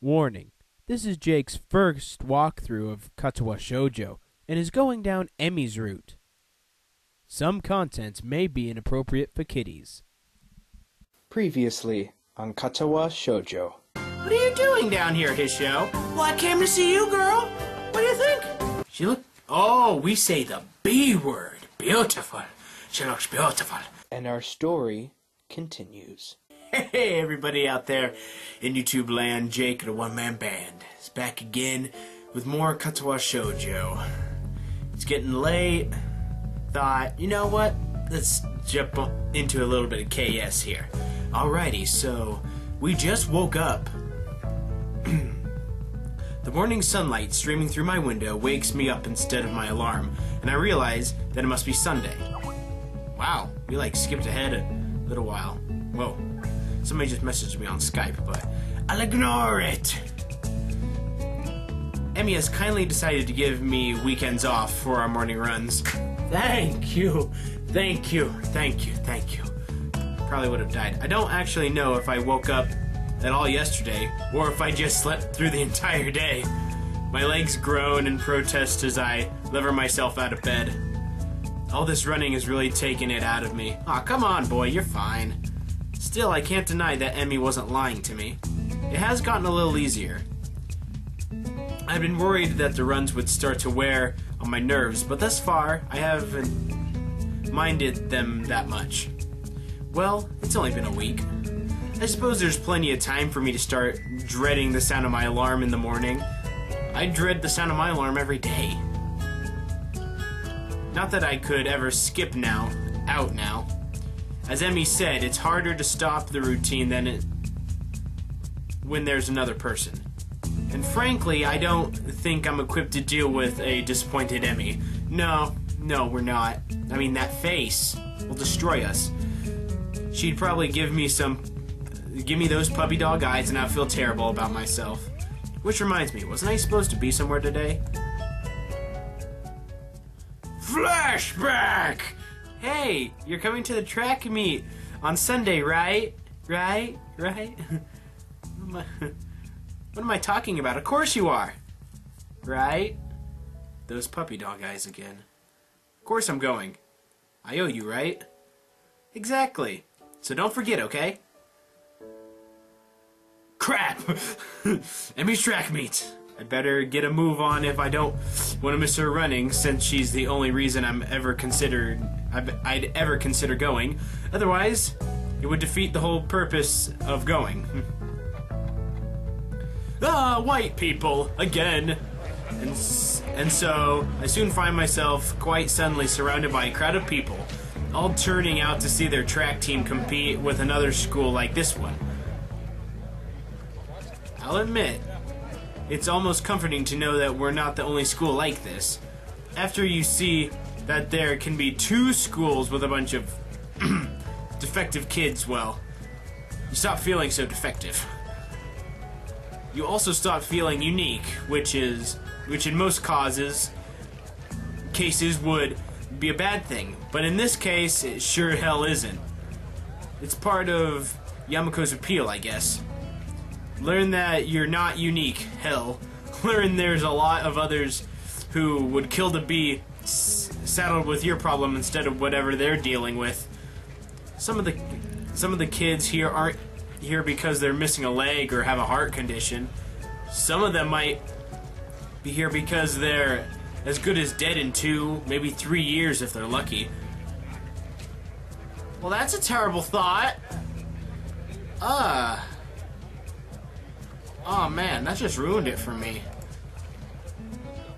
Warning, this is Jake's first walkthrough of Katawa Shoujo and is going down Emi's route. Some contents may be inappropriate for kiddies. Previously on Katawa Shoujo. What are you doing down here at his show? Well, I came to see you, girl. What do you think? She look... Oh, we say the B word. Beautiful. She looks beautiful. And our story continues. Hey, everybody out there in YouTube land, Jake of the OneManBand is back again with more Katawa Shoujo. It's getting late. Thought, you know what? Let's jump into a little bit of KS here. Alrighty, so we just woke up. The morning sunlight streaming through my window wakes me up instead of my alarm, and I realize that it must be Sunday. Wow, we skipped ahead a little while. Whoa. Somebody just messaged me on Skype, but I'll ignore it. Emi has kindly decided to give me weekends off for our morning runs. Thank you. Thank you. Thank you. Thank you. Probably would have died. I don't actually know if I woke up at all yesterday, or if I just slept through the entire day. My legs groan in protest as I lever myself out of bed. All this running is really taking it out of me. Aw, come on, boy, you're fine. Still, I can't deny that Emi wasn't lying to me. It has gotten a little easier. I've been worried that the runs would start to wear on my nerves, but thus far, I haven't minded them that much. Well, it's only been a week. I suppose there's plenty of time for me to start dreading the sound of my alarm in the morning. I dread the sound of my alarm every day. Not that I could ever skip out now. As Emi said, it's harder to stop the routine than when there's another person. And frankly, I don't think I'm equipped to deal with a disappointed Emi. No, we're not. I mean, that face will destroy us. She'd probably give me those puppy dog eyes and I'd feel terrible about myself. Which reminds me, wasn't I supposed to be somewhere today? Flashback! Hey, you're coming to the track meet on Sunday, right? Right? What am I talking about? Of course you are! Right? Those puppy dog eyes again. Of course I'm going. I owe you, right? Exactly. So don't forget, okay? Crap! Emi's track meet. I'd better get a move on if I don't want to miss her running, since she's the only reason I'd ever consider going. Otherwise, it would defeat the whole purpose of going. White people again. And so I soon find myself quite suddenly surrounded by a crowd of people, all turning out to see their track team compete with another school like this one. I'll admit, it's almost comforting to know that we're not the only school like this. After you see that there can be two schools with a bunch of defective kids, well, you stop feeling so defective. You also stop feeling unique, which in most cases would be a bad thing. But in this case, it sure hell isn't. It's part of Yamako's appeal, I guess. Learn that you're not unique, hell. Learn there's a lot of others who would kill to be saddled with your problem instead of whatever they're dealing with. Some of the kids here aren't here because they're missing a leg or have a heart condition. Some of them might be here because they're as good as dead in 2, maybe 3 years if they're lucky. Well, that's a terrible thought. Oh man, that just ruined it for me.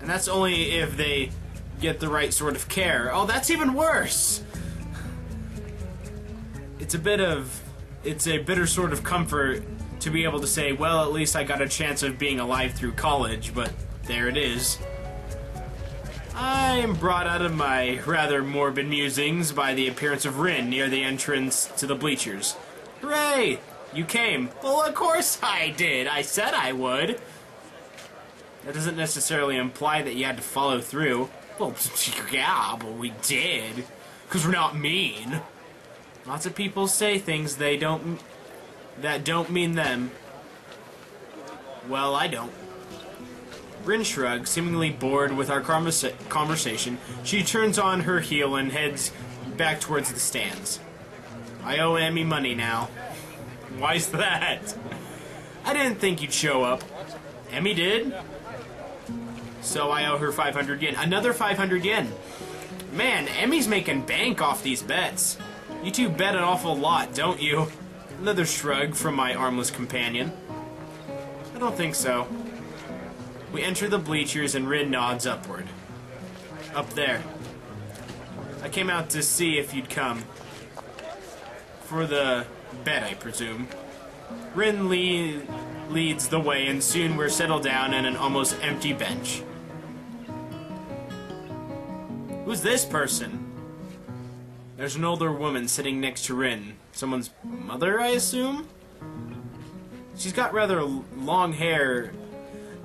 And that's only if they get the right sort of care. Oh, that's even worse! It's a bitter sort of comfort to be able to say, well, at least I got a chance of being alive through college, but there it is. I am brought out of my rather morbid musings by the appearance of Rin near the entrance to the bleachers. Hooray! You came. Well, of course I did. I said I would. That doesn't necessarily imply that you had to follow through. Well, yeah, but we did. Because we're not mean. Lots of people say things that don't mean them. Well, I don't. Rin shrugs, seemingly bored with our conversation. She turns on her heel and heads back towards the stands. I owe Emmy money now. Why's that? I didn't think you'd show up. Emmy did? So I owe her 500 yen. Another 500 yen. Man, Emmy's making bank off these bets. You two bet an awful lot, don't you? Another shrug from my armless companion. I don't think so. We enter the bleachers and Rin nods upward. Up there. I came out to see if you'd come. For the bet, I presume. Rin leads the way, and soon we're settled down on an almost empty bench. Who's this person? There's an older woman sitting next to Rin. Someone's mother, I assume? She's got rather long hair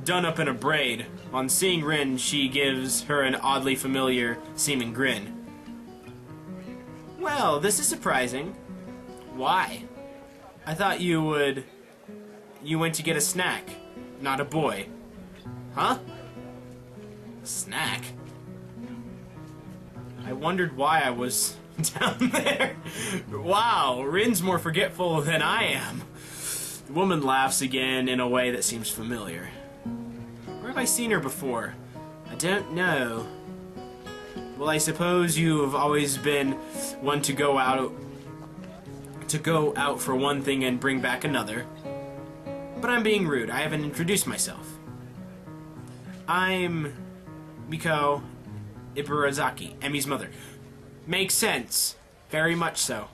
done up in a braid. On seeing Rin, she gives her an oddly familiar seeming grin. Well, this is surprising. Why? I thought you went to get a snack, not a boy. Huh? A snack? I wondered why I was down there. Wow, Rin's more forgetful than I am. The woman laughs again in a way that seems familiar. Where have I seen her before? I don't know. Well, I suppose you have always been one to go out for one thing and bring back another. But I'm being rude. I haven't introduced myself. I'm Miko Ibarazaki, Emi's mother. Makes sense. Very much so.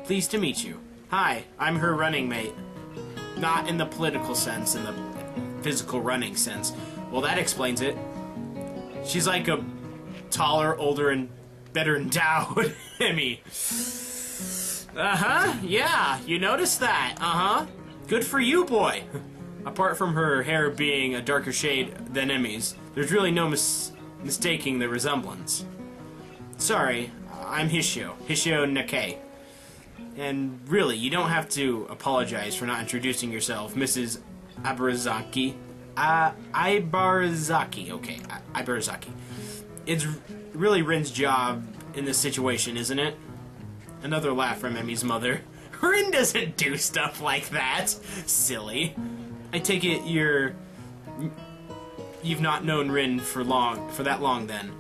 Pleased to meet you. Hi, I'm her running mate. Not in the political sense, in the physical running sense. Well, that explains it. She's like a taller, older, and better endowed Emmy. Uh-huh, yeah, you noticed that, uh-huh. Good for you, boy. Apart from her hair being a darker shade than Emmy's, there's really no mistaking the resemblance. Sorry, I'm Hishio Nakei. And really, you don't have to apologize for not introducing yourself, Mrs. Ibarazaki. Ibarazaki, okay, Ibarazaki. It's really Rin's job in this situation, isn't it? Another laugh from Emmy's mother. Rin doesn't do stuff like that. Silly. I take it you've not known Rin for that long then.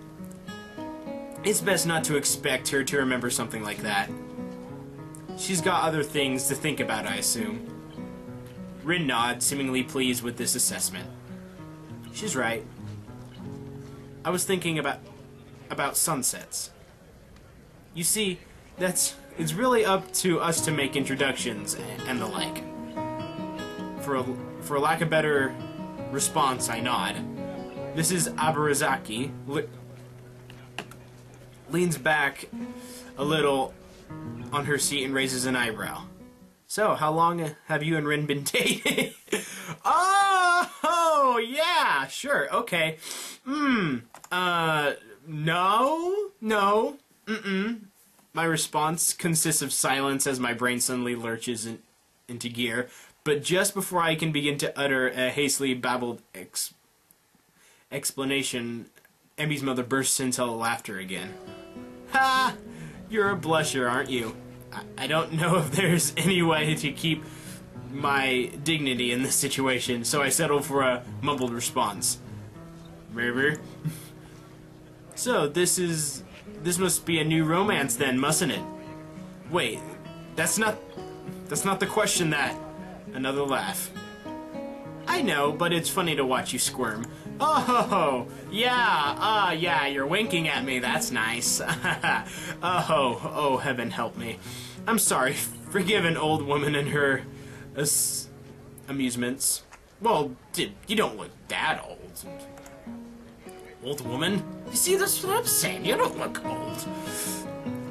It's best not to expect her to remember something like that. She's got other things to think about, I assume. Rin nods, seemingly pleased with this assessment. She's right. I was thinking about sunsets. You see, it's really up to us to make introductions and the like. For lack of better response, I nod. Mrs. Abarazaki leans back a little on her seat and raises an eyebrow. So, how long have you and Rin been dating? Oh, yeah, sure, okay. No, mm-mm. My response consists of silence as my brain suddenly lurches into gear, but just before I can begin to utter a hastily babbled explanation, Emmy's mother bursts into laughter again. Ha! You're a blusher, aren't you? I don't know if there's any way to keep my dignity in this situation, so I settle for a mumbled response. Maybe. So, this must be a new romance then, mustn't it? Wait, that's not the question that... Another laugh. I know, but it's funny to watch you squirm. Oh, yeah, yeah, you're winking at me, that's nice. Oh, heaven help me. I'm sorry, forgive an old woman and her... amusements. Well, you don't look that old. Old woman? You see, that's what I'm saying, you don't look old.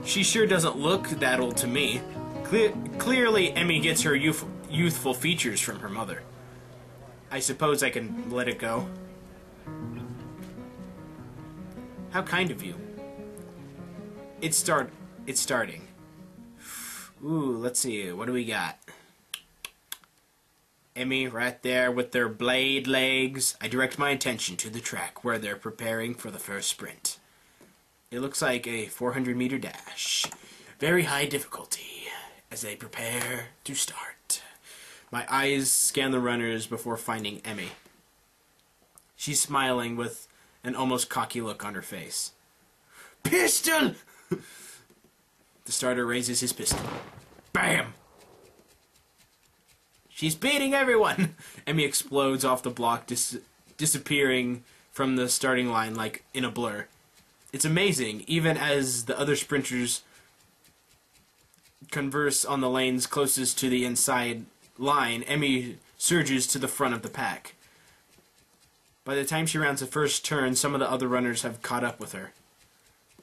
She sure doesn't look that old to me. Clearly, Emmy gets her youthful features from her mother. I suppose I can let it go. How kind of you. It's starting. Ooh, let's see, what do we got? Emmy right there with their blade legs. I direct my attention to the track where they're preparing for the first sprint. It looks like a 400-meter dash. Very high difficulty as they prepare to start. My eyes scan the runners before finding Emmy. She's smiling with an almost cocky look on her face. Pistol! The starter raises his pistol. Bam! She's beating everyone! Emmy explodes off the block, disappearing from the starting line like in a blur. It's amazing, even as the other sprinters converse on the lanes closest to the inside line, Emmy surges to the front of the pack. By the time she rounds the first turn, some of the other runners have caught up with her.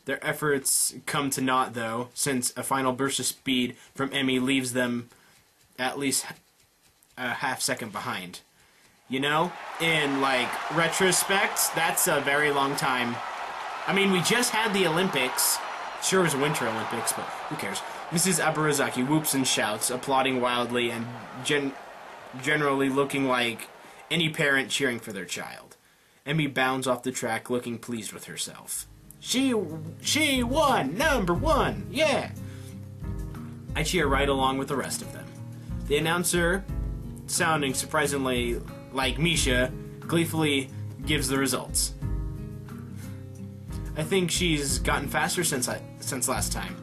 Their efforts come to naught, though, since a final burst of speed from Emmy leaves them at least a half-second behind. You know, in, like, retrospect, that's a very long time. I mean, we just had the Olympics. Sure, it was Winter Olympics, but who cares? Mrs. Abarazaki whoops and shouts, applauding wildly and generally looking like any parent cheering for their child. Emmy bounds off the track, looking pleased with herself. She won! Number one! Yeah! I cheer right along with the rest of them. The announcer, sounding surprisingly like Misha, gleefully gives the results. I think she's gotten faster since last time.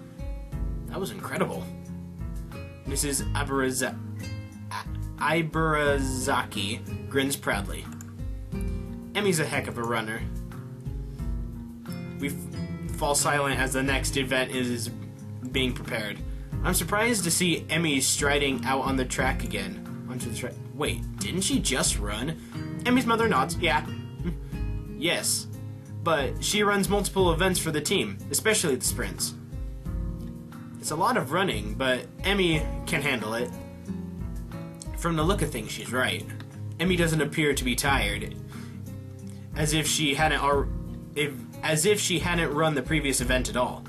That was incredible. Mrs. Ibarazaki grins proudly. Emmy's a heck of a runner. We fall silent as the next event is being prepared. I'm surprised to see Emmy striding out on the track again. Onto the track. Wait, didn't she just run? Emmy's mother nods. Yeah. Yes. But she runs multiple events for the team, especially the sprints. It's a lot of running, but Emmy can handle it. From the look of things, she's right. Emmy doesn't appear to be tired, as if she hadn't run the previous event at all.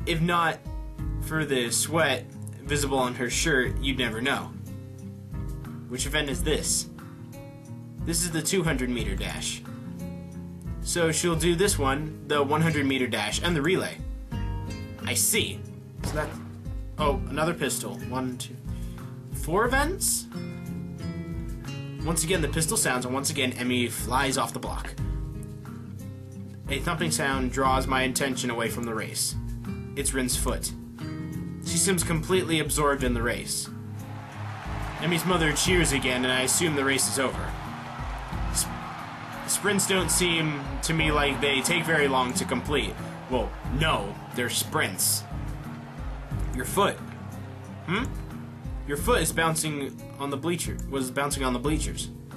If not for the sweat visible on her shirt, you'd never know. Which event is this? This is the 200-meter dash. So she'll do this one, the 100-meter dash, and the relay. I see. So that... Oh, another pistol. 1, 2... 4 events? Once again, the pistol sounds, and once again, Emmy flies off the block. A thumping sound draws my attention away from the race. It's Rin's foot. She seems completely absorbed in the race. Emmy's mother cheers again, and I assume the race is over. Sprints don't seem to me like they take very long to complete. Well, no, they're sprints. Your foot. Your foot is bouncing on the bleachers.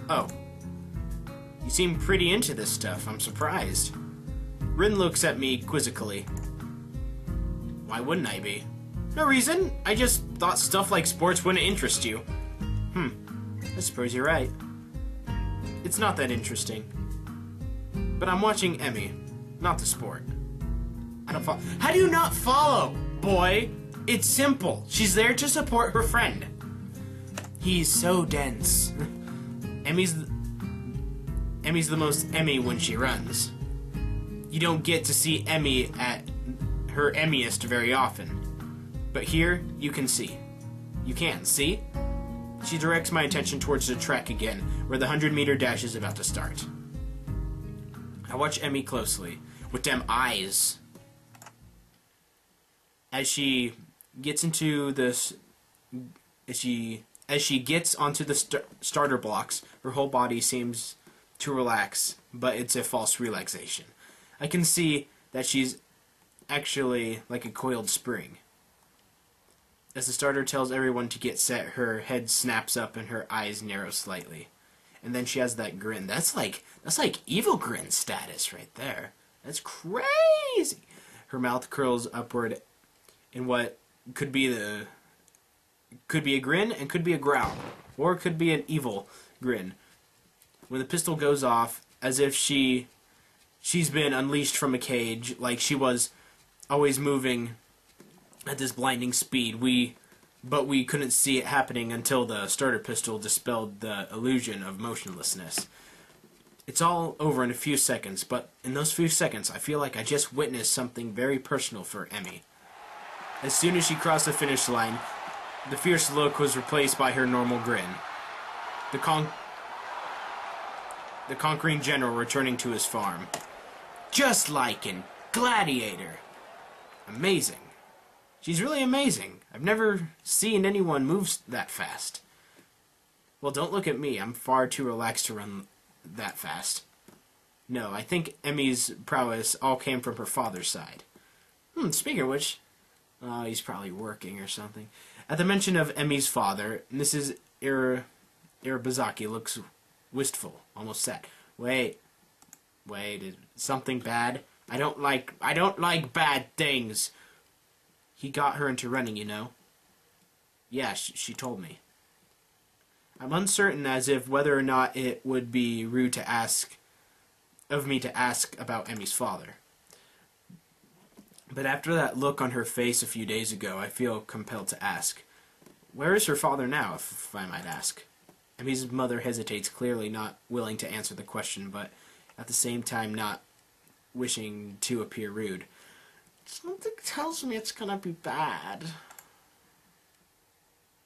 Oh. You seem pretty into this stuff. I'm surprised. Rin looks at me quizzically. Why wouldn't I be? No reason. I just thought stuff like sports wouldn't interest you. I suppose you're right. It's not that interesting. But I'm watching Emmy, not the sport. I don't follow. How do you not follow, boy? It's simple. She's there to support her friend. He's so dense. Emmy's the most Emmy when she runs. You don't get to see Emmy at her Emmyest very often. But here, you can see. You can, see? She directs my attention towards the track again, where the 100-meter dash is about to start. I watch Emmy closely, with them eyes. As she gets onto the starter blocks, her whole body seems to relax, but it's a false relaxation. I can see that she's actually like a coiled spring. As the starter tells everyone to get set, her head snaps up and her eyes narrow slightly. And then she has that grin. That's like evil grin status right there. That's crazy. Her mouth curls upward in what could be a grin and could be a growl, or it could be an evil grin. When the pistol goes off, as if she's been unleashed from a cage, like she was always moving at this blinding speed, we but we couldn't see it happening until the starter pistol dispelled the illusion of motionlessness. It's all over in a few seconds, but in those few seconds, I feel like I just witnessed something very personal for Emmy. As soon as she crossed the finish line, the fierce look was replaced by her normal grin. The conquering general returning to his farm. Just like in Gladiator. Amazing. She's really amazing. I've never seen anyone move that fast. Well, don't look at me. I'm far too relaxed to run that fast. No, I think Emmy's prowess all came from her father's side. Speaking of which, he's probably working or something. At the mention of Emmy's father, Mrs. Irabazaki looks wistful, almost sad. Wait, is something bad? I don't like bad things. He got her into running, you know. Yeah, she told me. I'm uncertain as if whether or not it would be rude of me to ask about Emmy's father. But after that look on her face a few days ago, I feel compelled to ask. Where is her father now, if I might ask? Emmy's mother hesitates, clearly not willing to answer the question, but at the same time not wishing to appear rude. Something tells me it's gonna be bad.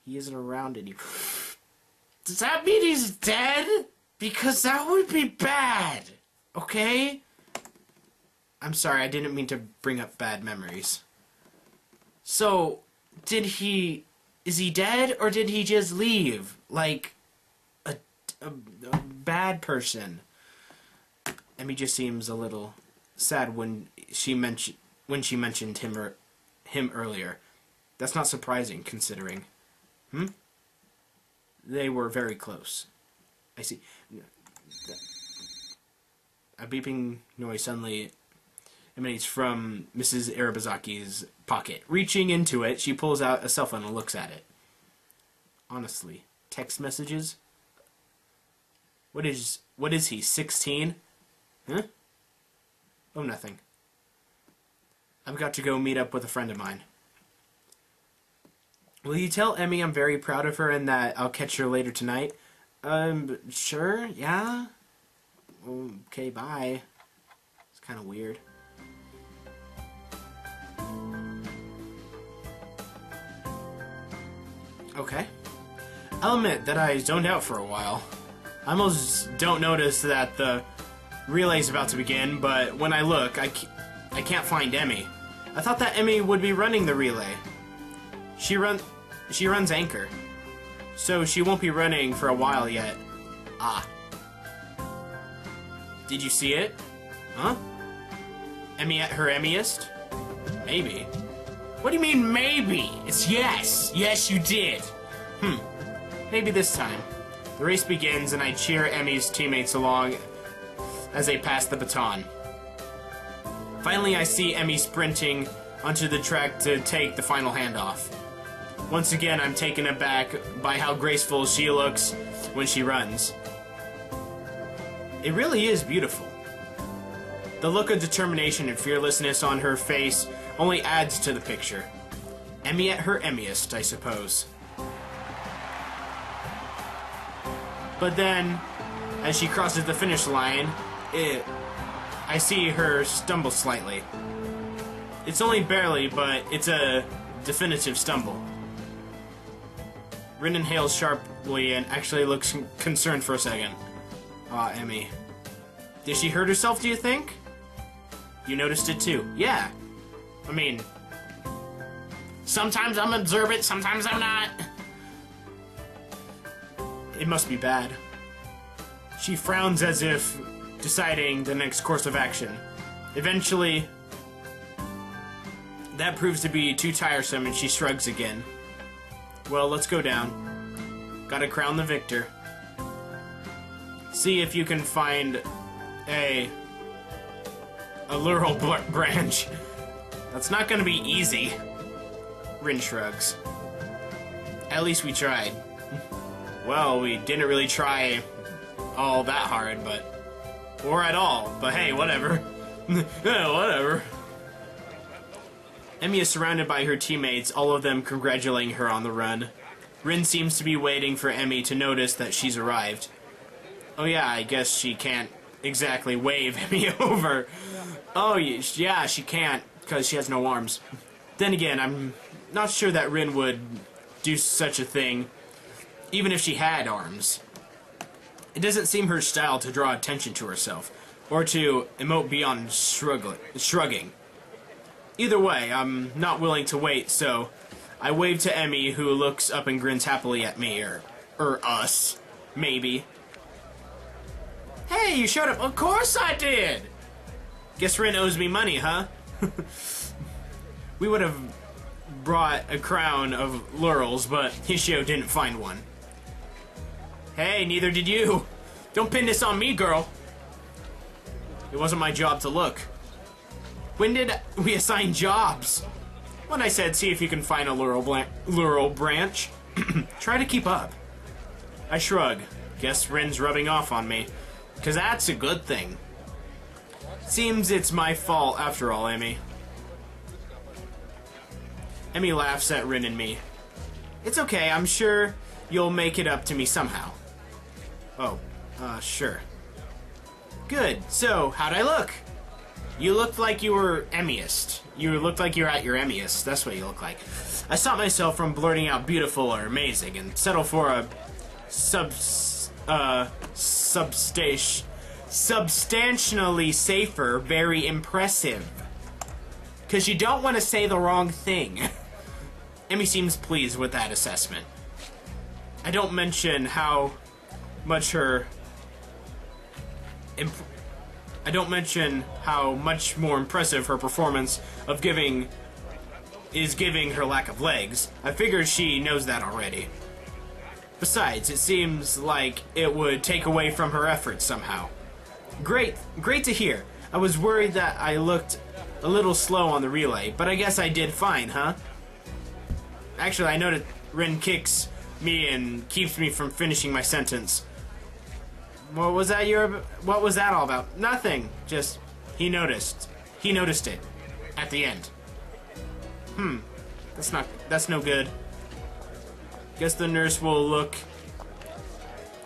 He isn't around anymore. Does that mean he's dead? Because that would be bad. Okay? I'm sorry, I didn't mean to bring up bad memories. So, is he dead, or did he just leave? Like, a bad person. Emmy just seems a little sad when she mentioned him earlier. That's not surprising, considering. They were very close. I see. A beeping noise suddenly emanates from Mrs. Arabazaki's pocket. Reaching into it, she pulls out a cell phone and looks at it. Honestly, text messages? What is he, 16? Huh? Oh, nothing. I've got to go meet up with a friend of mine. Will you tell Emmy I'm very proud of her and that I'll catch her later tonight? Sure, yeah? Okay, bye. It's kind of weird. Okay. I'll admit that I zoned out for a while. I almost don't notice that the relay's about to begin, but when I look, I can't find Emmy. I thought that Emmy would be running the relay. She runs anchor, so she won't be running for a while yet. Ah. Did you see it? Huh? Emmy at her Emmyest? Maybe. What do you mean, maybe? It's yes. Yes, you did. Maybe this time. The race begins, and I cheer Emmy's teammates along as they pass the baton. Finally, I see Emmy sprinting onto the track to take the final handoff. Once again, I'm taken aback by how graceful she looks when she runs. It really is beautiful. The look of determination and fearlessness on her face only adds to the picture. Emmy at her Emmyest, I suppose. But then, as she crosses the finish line, I see her stumble slightly. It's only barely, but it's a definitive stumble. Rin inhales sharply and actually looks concerned for a second. Aw, Emmy. Did she hurt herself, do you think? You noticed it too. Yeah. I mean, sometimes I'm observant, sometimes I'm not. It must be bad. She frowns as if deciding the next course of action. Eventually, that proves to be too tiresome and she shrugs again. Well, let's go down. Gotta crown the victor. See if you can find a laurel branch. That's not gonna be easy. Rin shrugs. At least we tried. Well, we didn't really try all that hard, or at all. But hey, whatever. Yeah, whatever. Emmy is surrounded by her teammates, all of them congratulating her on the run. Rin seems to be waiting for Emmy to notice that she's arrived. Oh yeah, I guess she can't exactly wave Emmy over. Oh yeah, she can't, because she has no arms. Then again, I'm not sure that Rin would do such a thing, even if she had arms. It doesn't seem her style to draw attention to herself, or to emote beyond shrugging. Either way, I'm not willing to wait, so I wave to Emmy, who looks up and grins happily at me, or us, maybe. Hey, you showed up. Of course I did! Guess Rin owes me money, huh? We would have brought a crown of laurels, but Hishio didn't find one. Hey, neither did you. Don't pin this on me, girl. It wasn't my job to look. When did we assign jobs? When I said, see if you can find a laurel branch. Try to keep up. I shrug. Guess Rin's rubbing off on me. 'Cause that's a good thing. Seems it's my fault after all, Emmy. Emmy laughs at Rin and me. It's okay, I'm sure you'll make it up to me somehow. Oh, sure. Good, so, how'd I look? You looked like you were Emmyist. You looked like you were at your Emmyist, that's what you look like. I stopped myself from blurting out beautiful or amazing and settled for a substantially safer, very impressive. 'Cause you don't want to say the wrong thing. Emmy seems pleased with that assessment. I don't mention how much more impressive her performance of giving her lack of legs. I figured she knows that already. Besides, it seems like it would take away from her efforts somehow. Great to hear. I was worried that I looked a little slow on the relay, but I guess I did fine, huh? Actually, I noticed Rin kicks me and keeps me from finishing my sentence. What was that all about? Nothing. Just, he noticed. He noticed it. At the end. That's no good. Guess the nurse will look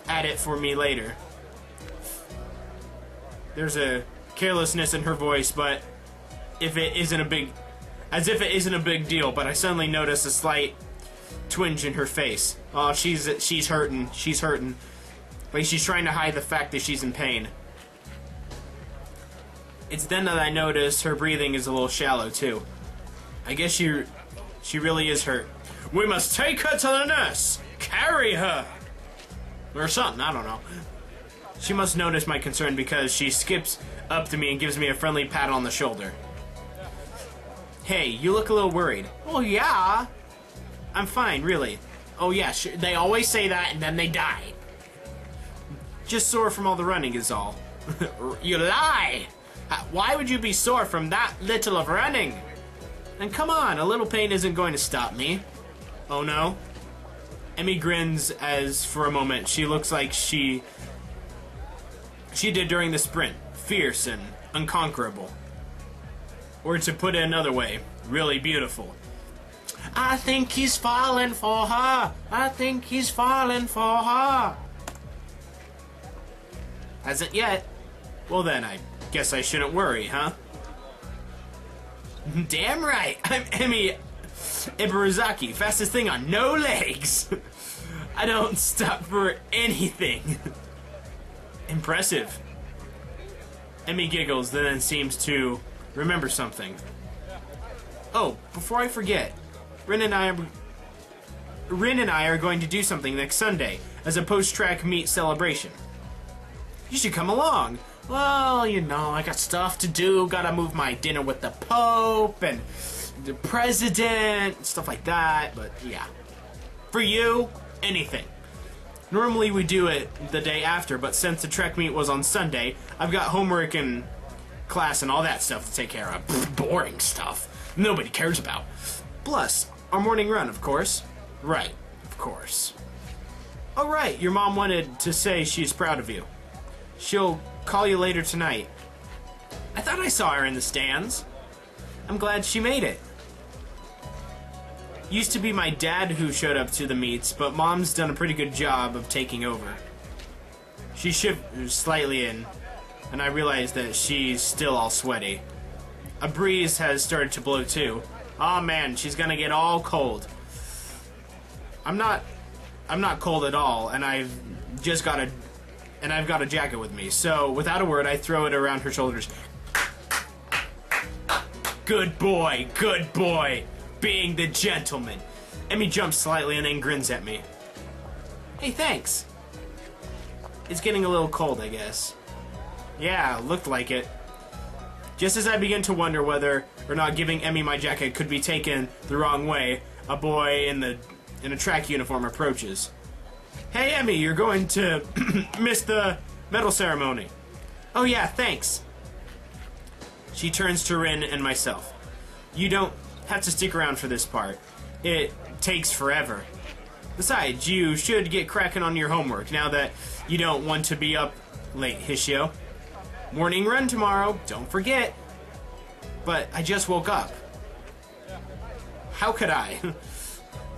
at it for me later. There's a carelessness in her voice, but as if it isn't a big deal, but I suddenly notice a slight twinge in her face. Oh, she's hurting. She's hurting. Like she's trying to hide the fact that she's in pain. It's then that I notice her breathing is a little shallow too. I guess she really is hurt. We must take her to the nurse! Carry her! Or something, I don't know. She must notice my concern because she skips up to me and gives me a friendly pat on the shoulder. Hey, you look a little worried. Oh yeah? I'm fine, really. Oh yeah, sure. They always say that and then they die. Just sore from all the running is all. You lie! Why would you be sore from that little of running? And come on, a little pain isn't going to stop me. Oh no? Emmy grins as for a moment she looks like she did during the sprint. Fierce and unconquerable. Or to put it another way, really beautiful. I think he's falling for her. I think he's falling for her. Hasn't yet. Well then, I guess I shouldn't worry, huh? Damn right, I'm Emmy Ibarazaki, fastest thing on no legs. I don't stop for anything. Impressive. Emmy giggles, then seems to remember something. Oh, before I forget, Rin and I are going to do something next Sunday as a post-track meet celebration. You should come along. Well, you know, I got stuff to do. Gotta move my dinner with the Pope and the President, stuff like that. But yeah, for you, anything. Normally we do it the day after, but since the track meet was on Sunday, I've got homework and class and all that stuff to take care of. Pfft, boring stuff nobody cares about. Plus, our morning run, of course. Right, of course. Oh right, your mom wanted to say she's proud of you. She'll call you later tonight. I thought I saw her in the stands. I'm glad she made it. Used to be my dad who showed up to the meets, but Mom's done a pretty good job of taking over. She shivers slightly in, and I realize that she's still all sweaty. A breeze has started to blow too. Oh man, she's gonna get all cold. I'm not cold at all, and I've got a jacket with me. So without a word, I throw it around her shoulders. Good boy, being the gentleman. Emmy jumps slightly and then grins at me. Hey, thanks. It's getting a little cold, I guess. Yeah, looked like it. Just as I begin to wonder whether or not giving Emmy my jacket could be taken the wrong way, a boy in a track uniform approaches. Hey, Emmy, you're going to miss the medal ceremony. Oh yeah, thanks. She turns to Rin and myself. You don't have to stick around for this part. It takes forever. Besides, you should get cracking on your homework now that you don't want to be up late, Hishio. Morning run tomorrow, don't forget. But I just woke up. How could I?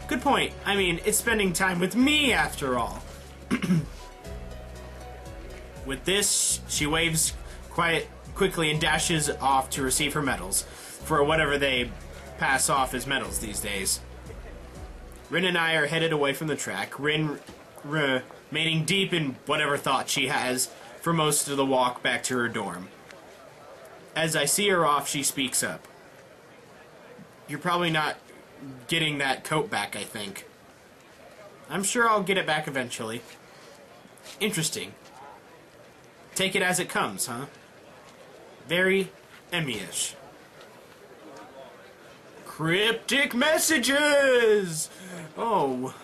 Good point. I mean, it's spending time with me after all. With this, she waves quickly and dashes off to receive her medals, for whatever they pass off as medals these days. Rin and I are headed away from the track, Rin remaining deep in whatever thought she has for most of the walk back to her dorm. As I see her off, she speaks up. You're probably not getting that coat back, I think. I'm sure I'll get it back eventually. Interesting. Take it as it comes, huh? Very Emmy-ish. Cryptic messages! Oh.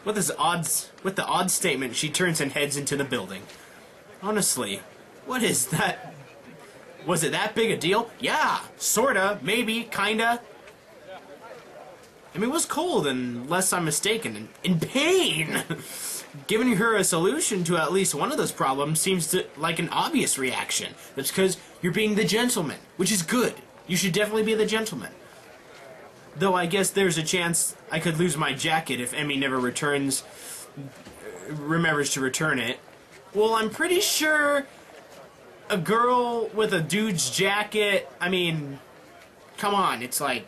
With the odd statement, she turns and heads into the building. Honestly, what is that? Was it that big a deal? Yeah, sorta, maybe, kinda. I mean, it was cold, unless I'm mistaken, and in pain! Giving her a solution to at least one of those problems seems like an obvious reaction. That's because you're being the gentleman, which is good. You should definitely be the gentleman. Though I guess there's a chance I could lose my jacket if Emmy never remembers to return it. Well, I'm pretty sure a girl with a dude's jacket, I mean, come on, it's like,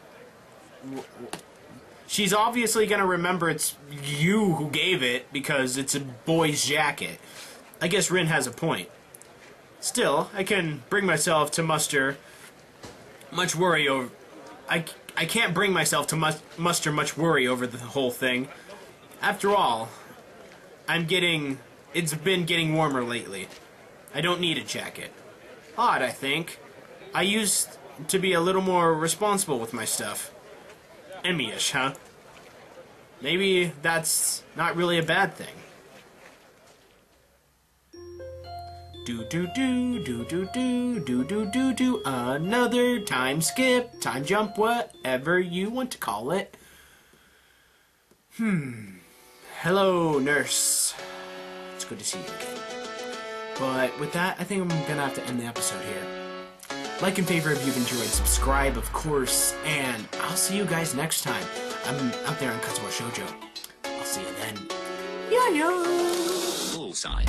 she's obviously gonna remember it's you who gave it because it's a boy's jacket. I guess Rin has a point. Still, I can bring myself to muster much worry over... I can't bring myself to muster much worry over the whole thing. After all, it's been getting warmer lately. I don't need a jacket. Odd, I think. I used to be a little more responsible with my stuff. Emmy-ish, huh? Maybe that's not really a bad thing. Do. Another time skip, time jump, whatever you want to call it. Hello, nurse. It's good to see you again. But with that, I think I'm gonna have to end the episode here. Like and favorite if you've enjoyed, subscribe, of course, and I'll see you guys next time. I'm out there on Katawa Shoujo. I'll see you then. Yo-yo! Bullseye.